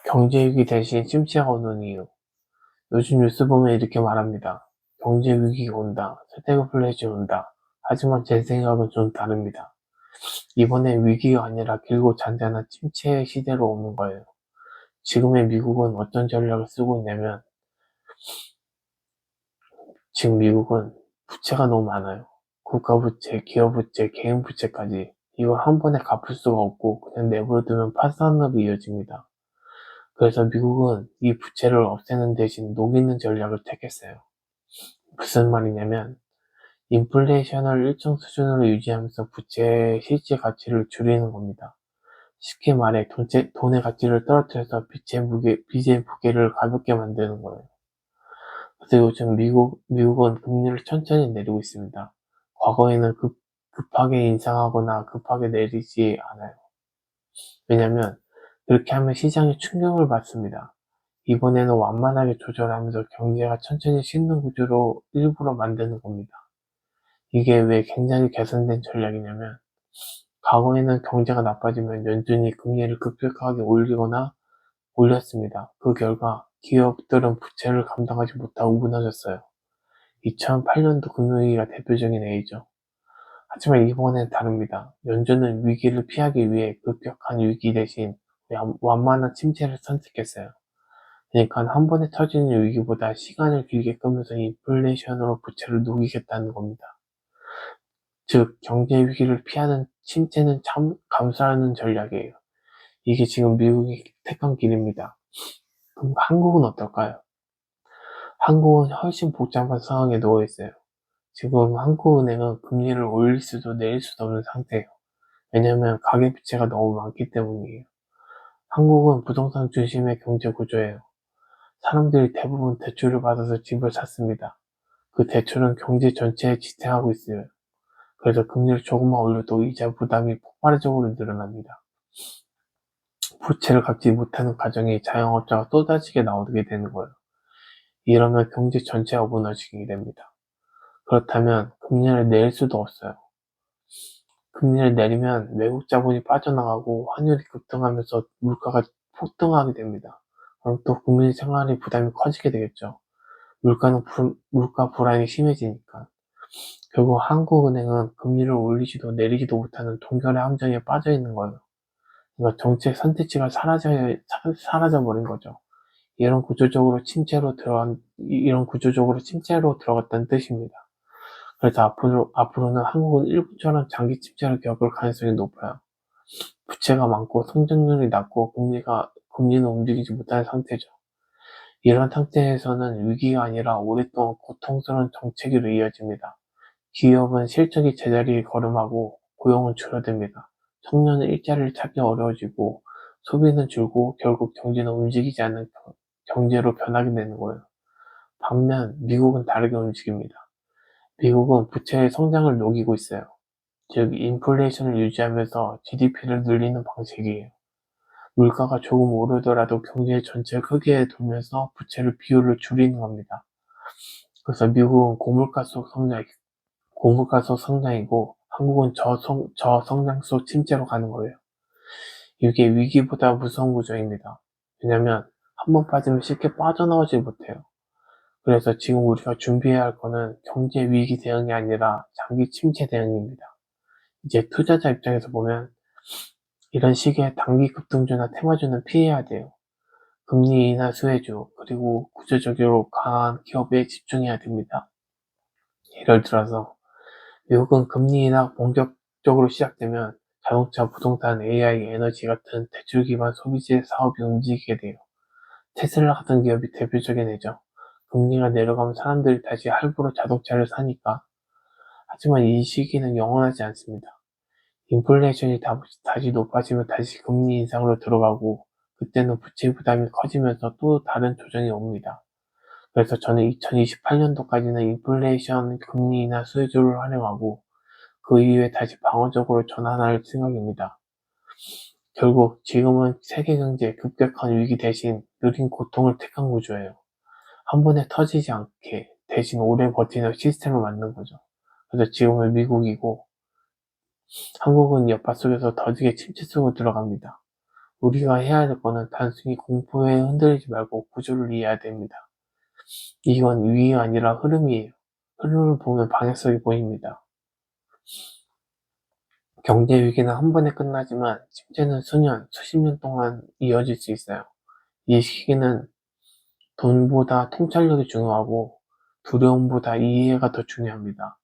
경제위기 대신 침체가 오는 이유. 요즘 뉴스 보면 이렇게 말합니다. 경제위기가 온다. 스태그플레이션이 온다. 하지만 제 생각은 좀 다릅니다. 이번엔 위기가 아니라 길고 잔잔한 침체의 시대로 오는 거예요. 지금의 미국은 어떤 전략을 쓰고 있냐면, 지금 미국은 부채가 너무 많아요. 국가부채, 기업부채, 개인부채까지. 이걸 한 번에 갚을 수가 없고 그냥 내버려두면 파산으로 이어집니다. 그래서 미국은 이 부채를 없애는 대신 녹이는 전략을 택했어요. 무슨 말이냐면 인플레이션을 일정 수준으로 유지하면서 부채의 실제 가치를 줄이는 겁니다. 쉽게 말해 돈의 가치를 떨어뜨려서 빚의 무게를 가볍게 만드는 거예요. 그래서 요즘 미국은 금리를 천천히 내리고 있습니다. 과거에는 급하게 인상하거나 급하게 내리지 않아요. 왜냐면 그렇게 하면 시장이 충격을 받습니다. 이번에는 완만하게 조절하면서 경제가 천천히 식는 구조로 일부러 만드는 겁니다. 이게 왜 굉장히 개선된 전략이냐면 과거에는 경제가 나빠지면 연준이 금리를 급격하게 올렸습니다. 그 결과 기업들은 부채를 감당하지 못하고 무너졌어요. 2008년도 금융위기가 대표적인 예이죠. 하지만 이번엔 다릅니다. 연준은 위기를 피하기 위해 급격한 위기 대신 완만한 침체를 선택했어요. 그러니까 한 번에 터지는 위기보다 시간을 길게 끌면서 인플레이션으로 부채를 녹이겠다는 겁니다. 즉 경제 위기를 피하는 침체는 참 감수하는 전략이에요. 이게 지금 미국이 택한 길입니다. 그럼 한국은 어떨까요? 한국은 훨씬 복잡한 상황에 놓여 있어요. 지금 한국은행은 금리를 올릴 수도 내릴 수도 없는 상태예요. 왜냐하면 가계부채가 너무 많기 때문이에요. 한국은 부동산 중심의 경제 구조예요. 사람들이 대부분 대출을 받아서 집을 샀습니다. 그 대출은 경제 전체에 지탱하고 있어요. 그래서 금리를 조금만 올려도 이자 부담이 폭발적으로 늘어납니다. 부채를 갚지 못하는 가정이 자영업자가 쏟아지게 나오게 되는 거예요. 이러면 경제 전체가 무너지게 됩니다. 그렇다면 금리를 내릴 수도 없어요. 금리를 내리면 외국 자본이 빠져나가고 환율이 급등하면서 물가가 폭등하게 됩니다. 그럼 또 국민 생활의 부담이 커지게 되겠죠. 물가 불안이 심해지니까. 결국 한국은행은 금리를 올리지도 내리지도 못하는 동결의 함정에 빠져 있는 거예요. 그러니까 정책 선택지가 사라져버린 거죠. 이런 구조적으로 침체로 들어갔다는 뜻입니다. 그래서 앞으로는 한국은 일본처럼 장기 침체를 겪을 가능성이 높아요. 부채가 많고 성장률이 낮고 금리는 움직이지 못하는 상태죠. 이런 상태에서는 위기가 아니라 오랫동안 고통스러운 정체기로 이어집니다. 기업은 실적이 제자리에 걸음하고 고용은 줄어듭니다. 청년은 일자리를 찾기 어려워지고 소비는 줄고 결국 경제는 움직이지 않는 경제로 변하게 되는 거예요. 반면 미국은 다르게 움직입니다. 미국은 부채의 성장을 녹이고 있어요. 즉 인플레이션을 유지하면서 GDP를 늘리는 방식이에요. 물가가 조금 오르더라도 경제 전체 크기에 돌면서 부채를 비율을 줄이는 겁니다. 그래서 미국은 고물가 속 성장이고 한국은 저성장 속 침체로 가는 거예요. 이게 위기보다 무서운 구조입니다. 왜냐면 한 번 빠지면 쉽게 빠져나오지 못해요. 그래서 지금 우리가 준비해야 할 거는 경제 위기 대응이 아니라 장기 침체 대응입니다. 이제 투자자 입장에서 보면 이런 시기에 단기 급등주나 테마주는 피해야 돼요. 금리 인하 수혜주 그리고 구조적으로 강한 기업에 집중해야 됩니다. 예를 들어서 미국은 금리 인하 본격적으로 시작되면 자동차, 부동산, AI, 에너지 같은 대출 기반 소비재 사업이 움직이게 돼요. 테슬라 같은 기업이 대표적인 예죠. 금리가 내려가면 사람들이 다시 할부로 자동차를 사니까. 하지만 이 시기는 영원하지 않습니다. 인플레이션이 다시 높아지면 다시 금리 인상으로 들어가고 그때는 부채 부담이 커지면서 또 다른 조정이 옵니다. 그래서 저는 2028년도까지는 인플레이션 금리 인하 수혜주를 활용하고 그 이후에 다시 방어적으로 전환할 생각입니다. 결국 지금은 세계 경제의 급격한 위기 대신 느린 고통을 택한 구조예요. 한 번에 터지지 않게 대신 오래 버티는 시스템을 만든 거죠. 그래서 지금은 미국이고 한국은 여파 속에서 더디게 침체 속으로 들어갑니다. 우리가 해야 될 거는 단순히 공포에 흔들리지 말고 구조를 이해해야 됩니다. 이건 위기가 아니라 흐름이에요. 흐름을 보면 방향성이 보입니다. 경제 위기는 한 번에 끝나지만 침체는 수년, 수십 년 동안 이어질 수 있어요. 이 시기는 돈보다 통찰력이 중요하고 두려움보다 이해가 더 중요합니다.